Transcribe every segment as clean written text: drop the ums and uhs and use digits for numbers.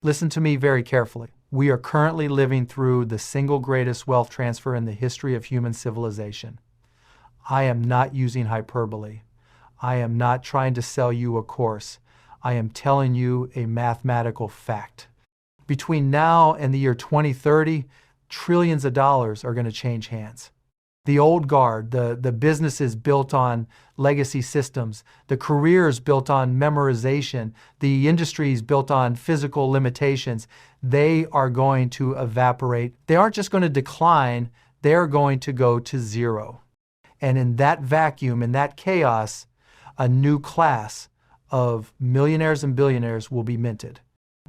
Listen to me very carefully. We are currently living through the single greatest wealth transfer in the history of human civilization. I am not using hyperbole. I am not trying to sell you a course. I am telling you a mathematical fact. Between now and the year 2030, trillions of dollars are going to change hands. The old guard, the businesses built on legacy systems, the careers built on memorization, the industries built on physical limitations, they are going to evaporate. They aren't just going to decline, they're going to go to zero. And in that vacuum, in that chaos, a new class of millionaires and billionaires will be minted.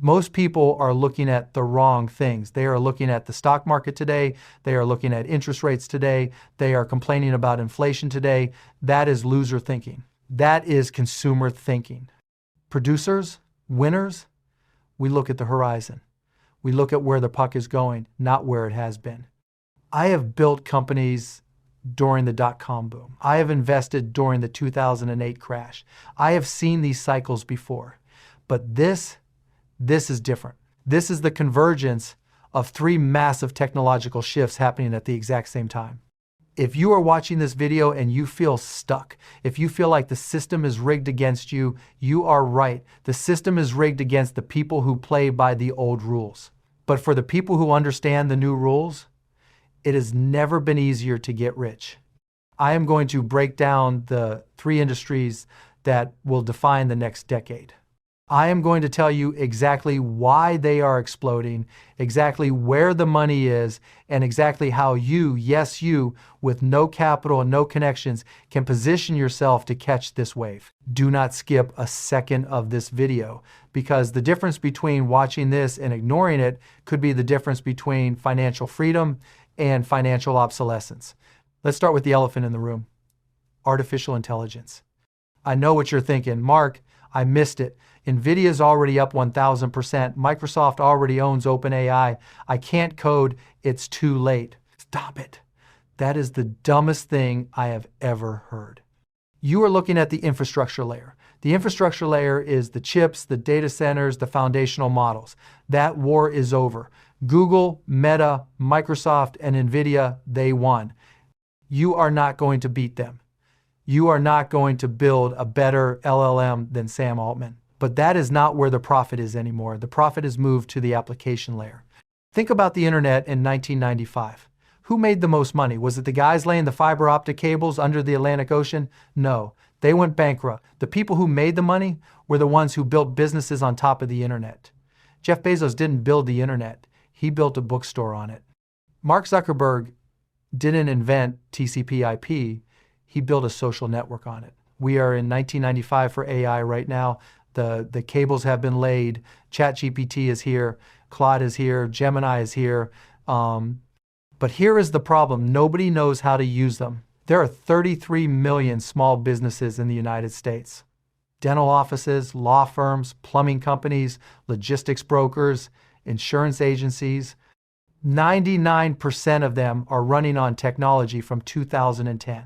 Most people are looking at the wrong things. They are looking at the stock market today. They are looking at interest rates today. They are complaining about inflation today. That is loser thinking. That is consumer thinking. Producers, winners, we look at the horizon. We look at where the puck is going, not where it has been. I have built companies during the dot-com boom. I have invested during the 2008 crash. I have seen these cycles before. But this is different. This is the convergence of three massive technological shifts happening at the exact same time. If you are watching this video and you feel stuck, if you feel like the system is rigged against you, you are right. The system is rigged against the people who play by the old rules. But for the people who understand the new rules, it has never been easier to get rich. I am going to break down the three industries that will define the next decade. I am going to tell you exactly why they are exploding, exactly where the money is, and exactly how you, yes you, with no capital and no connections, can position yourself to catch this wave. Do not skip a second of this video, because the difference between watching this and ignoring it could be the difference between financial freedom and financial obsolescence. Let's start with the elephant in the room, artificial intelligence. I know what you're thinking, Mark, I missed it. NVIDIA's already up 1,000%. Microsoft already owns OpenAI. I can't code. It's too late. Stop it. That is the dumbest thing I have ever heard. You are looking at the infrastructure layer. The infrastructure layer is the chips, the data centers, the foundational models. That war is over. Google, Meta, Microsoft, and NVIDIA, they won. You are not going to beat them. You are not going to build a better LLM than Sam Altman. But that is not where the profit is anymore. The profit has moved to the application layer. Think about the internet in 1995. Who made the most money? Was it the guys laying the fiber optic cables under the Atlantic Ocean? No, they went bankrupt. The people who made the money were the ones who built businesses on top of the internet. Jeff Bezos didn't build the internet. He built a bookstore on it. Mark Zuckerberg didn't invent TCP/IP. He built a social network on it. We are in 1995 for AI right now. The cables have been laid. ChatGPT is here. Claude is here. Gemini is here. But here is the problem. Nobody knows how to use them. There are 33 million small businesses in the United States. Dental offices, law firms, plumbing companies, logistics brokers, insurance agencies. 99% of them are running on technology from 2010.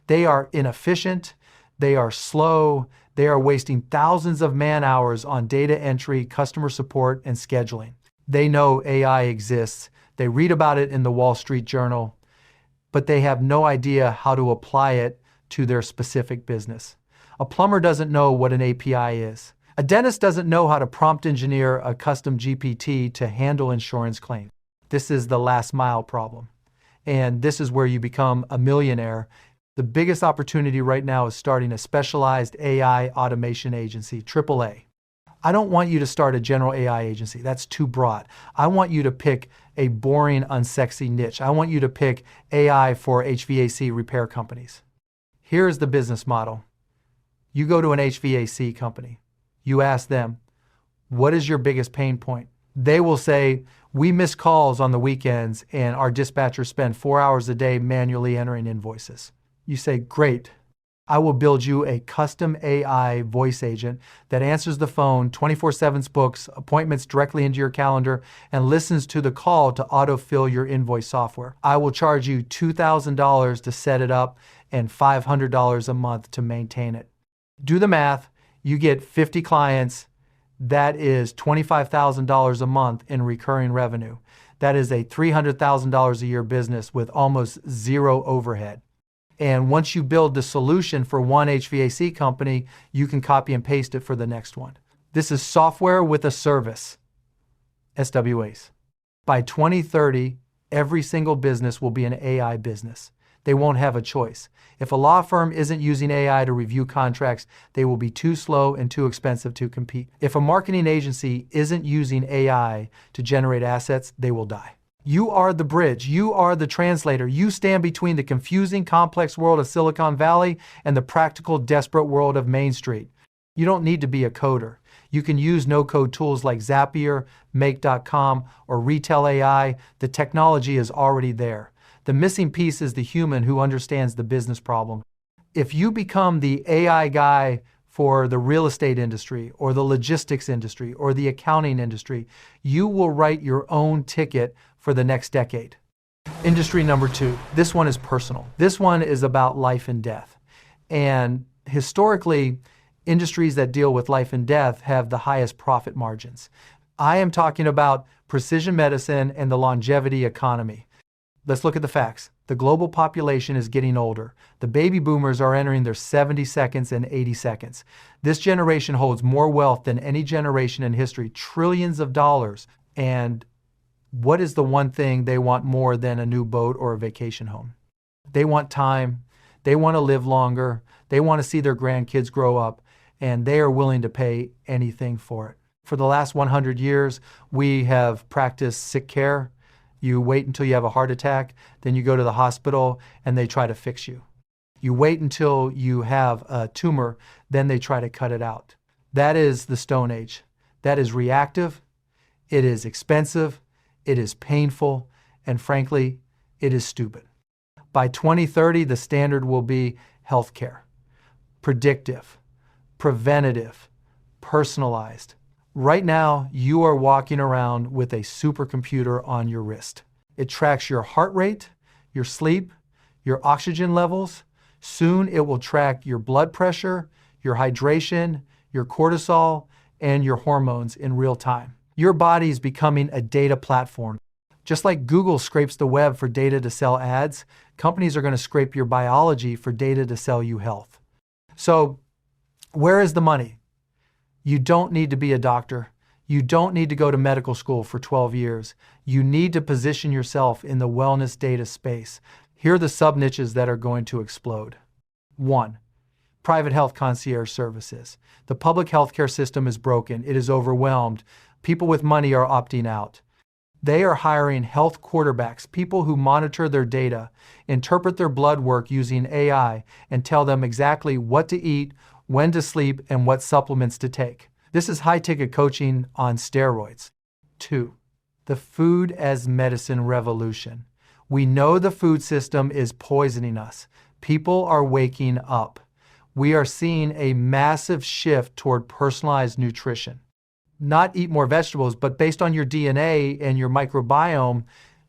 They are inefficient. They are slow. They are wasting thousands of man-hours on data entry, customer support, and scheduling. They know AI exists. They read about it in the Wall Street Journal, but they have no idea how to apply it to their specific business. A plumber doesn't know what an API is. A dentist doesn't know how to prompt engineer a custom GPT to handle insurance claims. This is the last mile problem. And this is where you become a millionaire. The biggest opportunity right now is starting a specialized AI automation agency, AAA. I don't want you to start a general AI agency. That's too broad. I want you to pick a boring, unsexy niche. I want you to pick AI for HVAC repair companies. Here's the business model. You go to an HVAC company. You ask them, what is your biggest pain point? They will say, we miss calls on the weekends and our dispatchers spend 4 hours a day manually entering invoices. You say, great, I will build you a custom AI voice agent that answers the phone 24/7, books appointments directly into your calendar, and listens to the call to autofill your invoice software. I will charge you $2,000 to set it up and $500 a month to maintain it. Do the math, you get 50 clients, That is $25,000 a month in recurring revenue. That is a $300,000 a year business with almost zero overhead. And once you build the solution for one HVAC company, you can copy and paste it for the next one. This is software with a service, SWAs. By 2030, every single business will be an AI business. They won't have a choice. If a law firm isn't using AI to review contracts, they will be too slow and too expensive to compete. If a marketing agency isn't using AI to generate assets, they will die. You are the bridge. You are the translator. You stand between the confusing, complex world of Silicon Valley and the practical, desperate world of Main Street. You don't need to be a coder. You can use no-code tools like Zapier, Make.com, or Retail AI. The technology is already there. The missing piece is the human who understands the business problem. If you become the AI guy for the real estate industry, or the logistics industry, or the accounting industry, you will write your own ticket for the next decade. Industry number 2. This one is personal. This one is about life and death. And historically, industries that deal with life and death have the highest profit margins. I am talking about precision medicine and the longevity economy. Let's look at the facts. The global population is getting older. The baby boomers are entering their 70 seconds and 80 seconds. This generation holds more wealth than any generation in history, trillions of dollars. And what is the one thing they want more than a new boat or a vacation home? They want time. They want to live longer. They want to see their grandkids grow up, and they are willing to pay anything for it. For the last 100 years, we have practiced sick care. You wait until you have a heart attack, then you go to the hospital and they try to fix you. You wait until you have a tumor, then they try to cut it out. That is the Stone Age. That is reactive, it is expensive, it is painful, and frankly, it is stupid. By 2030, the standard will be healthcare. Predictive, preventative, personalized. Right now, you are walking around with a supercomputer on your wrist. It tracks your heart rate, your sleep, your oxygen levels. Soon it will track your blood pressure, your hydration, your cortisol, and your hormones in real time. Your body is becoming a data platform. Just like Google scrapes the web for data to sell ads, companies are going to scrape your biology for data to sell you health. So, where is the money? You don't need to be a doctor. You don't need to go to medical school for 12 years. You need to position yourself in the wellness data space. Here are the sub-niches that are going to explode. 1. Private health concierge services. The public healthcare system is broken. It is overwhelmed. People with money are opting out. They are hiring health quarterbacks, people who monitor their data, interpret their blood work using AI, and tell them exactly what to eat, when to sleep, and what supplements to take. This is high-ticket coaching on steroids. 2. The food as medicine revolution. We know the food system is poisoning us. People are waking up. We are seeing a massive shift toward personalized nutrition. Not eat more vegetables, but based on your DNA and your microbiome,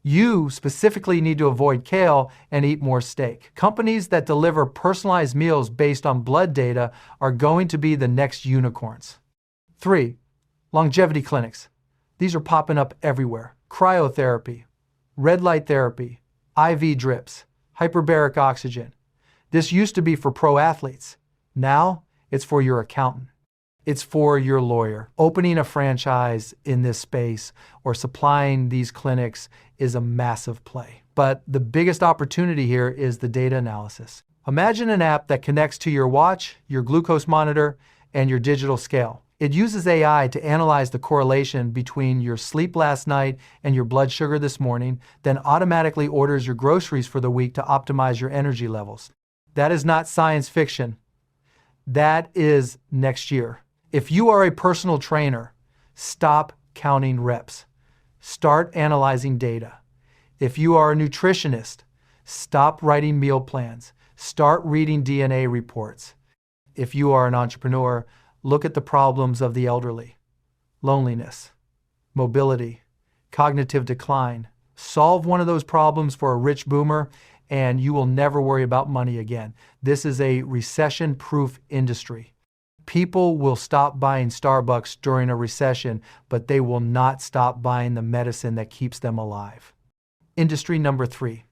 you specifically need to avoid kale and eat more steak. Companies that deliver personalized meals based on blood data are going to be the next unicorns. 3. Longevity clinics. These are popping up everywhere. Cryotherapy, red light therapy, IV drips, hyperbaric oxygen. This used to be for pro athletes. Now it's for your accountant. It's for your lawyer. Opening a franchise in this space or supplying these clinics is a massive play. But the biggest opportunity here is the data analysis. Imagine an app that connects to your watch, your glucose monitor, and your digital scale. It uses AI to analyze the correlation between your sleep last night and your blood sugar this morning, then automatically orders your groceries for the week to optimize your energy levels. That is not science fiction. That is next year. If you are a personal trainer, stop counting reps. Start analyzing data. If you are a nutritionist, stop writing meal plans. Start reading DNA reports. If you are an entrepreneur, look at the problems of the elderly. Loneliness, mobility, cognitive decline. Solve one of those problems for a rich boomer, and you will never worry about money again. This is a recession-proof industry. People will stop buying Starbucks during a recession, but they will not stop buying the medicine that keeps them alive. Industry number 3.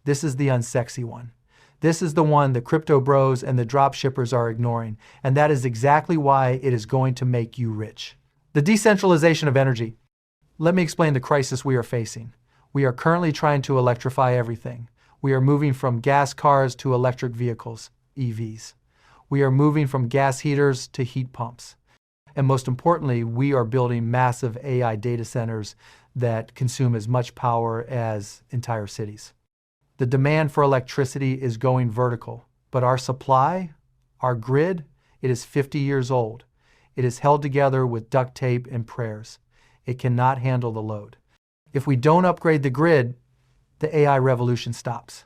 This is the unsexy one. This is the one the crypto bros and the drop shippers are ignoring, and that is exactly why it is going to make you rich. The decentralization of energy. Let me explain the crisis we are facing. We are currently trying to electrify everything. We are moving from gas cars to electric vehicles, EVs. We are moving from gas heaters to heat pumps. And most importantly, we are building massive AI data centers that consume as much power as entire cities. The demand for electricity is going vertical, but our supply, our grid, it is 50 years old. It is held together with duct tape and prayers. It cannot handle the load. If we don't upgrade the grid, the AI revolution stops.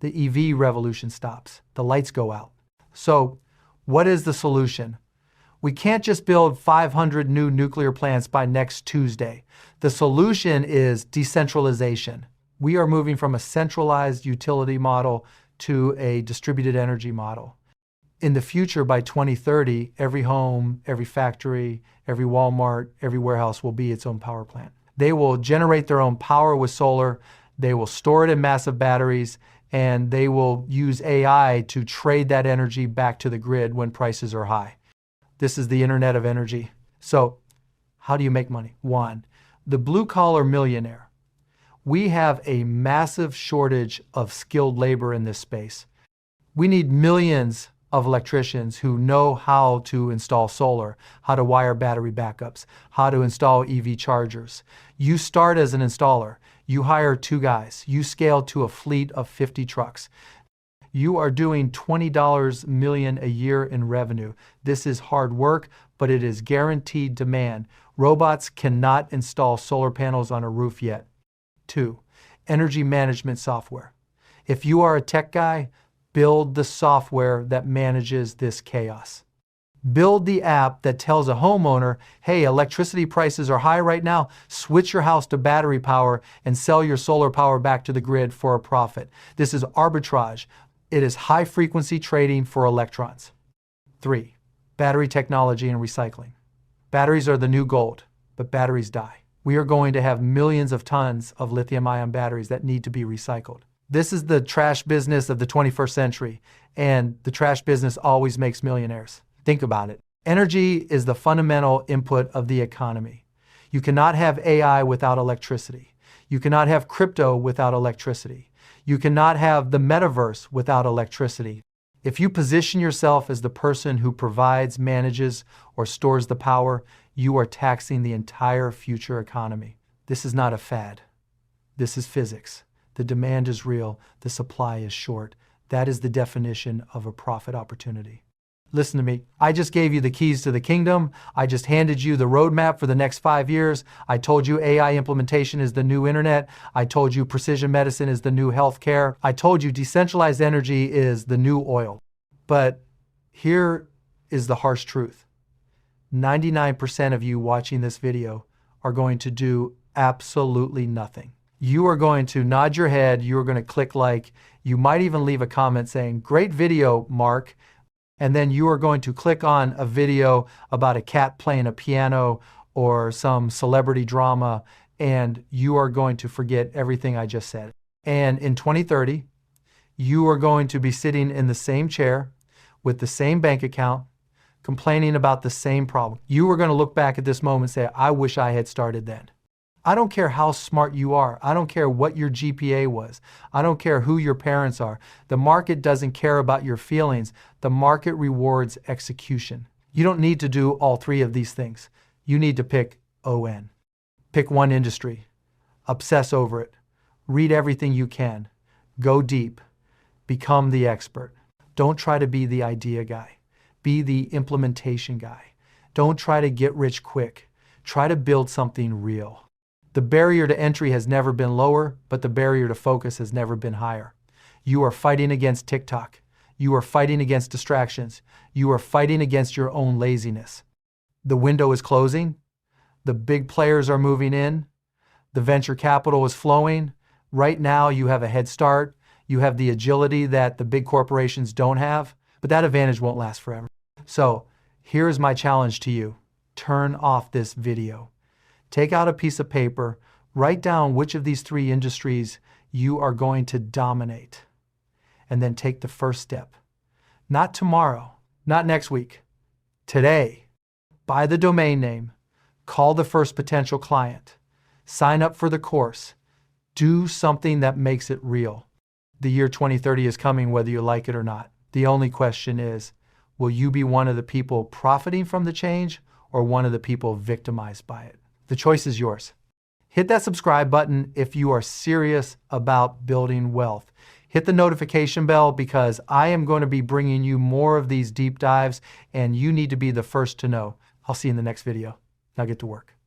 The EV revolution stops. The lights go out. So, what is the solution? We can't just build 500 new nuclear plants by next Tuesday. The solution is decentralization. We are moving from a centralized utility model to a distributed energy model. In the future, by 2030, every home, every factory, every Walmart, every warehouse will be its own power plant. They will generate their own power with solar, they will store it in massive batteries, and they will use AI to trade that energy back to the grid when prices are high. This is the Internet of Energy. So, how do you make money? 1, the blue-collar millionaire. We have a massive shortage of skilled labor in this space. We need millions of electricians who know how to install solar, how to wire battery backups, how to install EV chargers. You start as an installer. You hire 2 guys. You scale to a fleet of 50 trucks. You are doing $20 million a year in revenue. This is hard work, but it is guaranteed demand. Robots cannot install solar panels on a roof yet. 2, energy management software. If you are a tech guy, build the software that manages this chaos. Build the app that tells a homeowner, hey, electricity prices are high right now, switch your house to battery power and sell your solar power back to the grid for a profit. This is arbitrage. It is high-frequency trading for electrons. 3, battery technology and recycling. Batteries are the new gold, but batteries die. We are going to have millions of tons of lithium-ion batteries that need to be recycled. This is the trash business of the 21st century, and the trash business always makes millionaires. Think about it. Energy is the fundamental input of the economy. You cannot have AI without electricity. You cannot have crypto without electricity. You cannot have the metaverse without electricity. If you position yourself as the person who provides, manages, or stores the power, you are taxing the entire future economy. This is not a fad. This is physics. The demand is real. The supply is short. That is the definition of a profit opportunity. Listen to me. I just gave you the keys to the kingdom. I just handed you the roadmap for the next 5 years. I told you AI implementation is the new internet. I told you precision medicine is the new healthcare. I told you decentralized energy is the new oil. But here is the harsh truth. 99% of you watching this video are going to do absolutely nothing. You are going to nod your head. You are going to click like. You might even leave a comment saying, great video, Mark. And then you are going to click on a video about a cat playing a piano or some celebrity drama, and you are going to forget everything I just said. And in 2030, you are going to be sitting in the same chair with the same bank account, complaining about the same problem. You are going to look back at this moment and say, I wish I had started then. I don't care how smart you are. I don't care what your GPA was. I don't care who your parents are. The market doesn't care about your feelings. The market rewards execution. You don't need to do all 3 of these things. You need to pick ON. Pick one industry. Obsess over it. Read everything you can. Go deep. Become the expert. Don't try to be the idea guy. Be the implementation guy. Don't try to get rich quick. Try to build something real. The barrier to entry has never been lower, but the barrier to focus has never been higher. You are fighting against TikTok. You are fighting against distractions. You are fighting against your own laziness. The window is closing. The big players are moving in. The venture capital is flowing. Right now, you have a head start. You have the agility that the big corporations don't have, but that advantage won't last forever. So Here's my challenge to you. Turn off this video. Take out a piece of paper, write down which of these 3 industries you are going to dominate, and then take the first step. Not tomorrow, not next week. Today, buy the domain name, call the first potential client, sign up for the course, do something that makes it real. The year 2030 is coming whether you like it or not. The only question is, will you be one of the people profiting from the change or one of the people victimized by it? The choice is yours. Hit that subscribe button if you are serious about building wealth. Hit the notification bell because I am going to be bringing you more of these deep dives and you need to be the first to know. I'll see you in the next video. Now get to work.